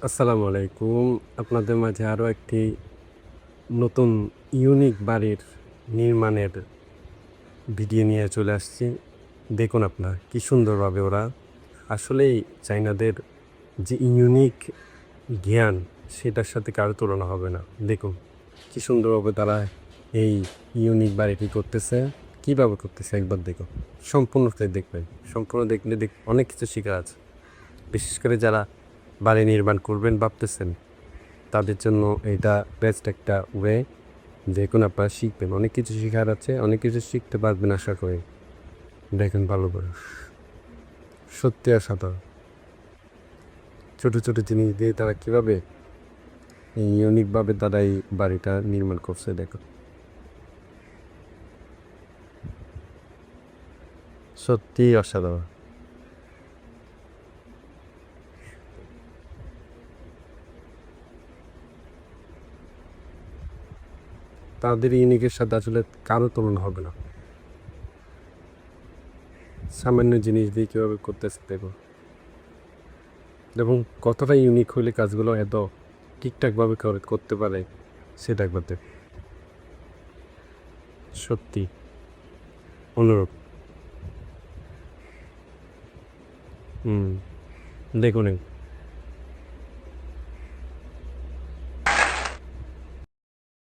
আসসালামু আলাইকুম। আপনাদের মাঝে আরও একটি নতুন ইউনিক বাড়ির নির্মাণের ভিডিও নিয়ে চলে আসছি। দেখুন আপনারা কি সুন্দরভাবে ওরা আসলেই চাইনাদের যে ইউনিক জ্ঞান সেটার সাথে কারো তুলনা হবে না। দেখুন কি সুন্দরভাবে তারা এই ইউনিক বাড়িটি করতেছে। কীভাবে করতেছে একবার দেখুন। সম্পূর্ণটাই দেখবেন। সম্পূর্ণ দেখলে অনেক কিছু শেখার আছে। বিশেষ করে যারা বাড়ি নির্মাণ করবেন ভাবতেছেন তাদের জন্য এটা বেস্ট একটা ওয়ে। দেখুন আপনারা শিখবেন, অনেক কিছু শেখার আছে, অনেক কিছু শিখতে পারবেন আশা করি। দেখেন ভালো করে, সত্যি অসাধারণ। ছোট ছোট জিনিস দিয়ে তারা কীভাবে ইউনিকভাবে তারা এই বাড়িটা নির্মাণ করছে দেখুন, সত্যি অসাধারণ। তাদের ইউনিকের সাথে আসলে কারো তুলনা হবে না। সামান্য জিনিস দিয়ে কীভাবে করতেছে দেখুন, এবং কতটা ইউনিক হলে কাজগুলো এত ঠিকঠাকভাবে করতে পারে সেটা একবার দেখ, সত্যি অনুরূপ। দেখুন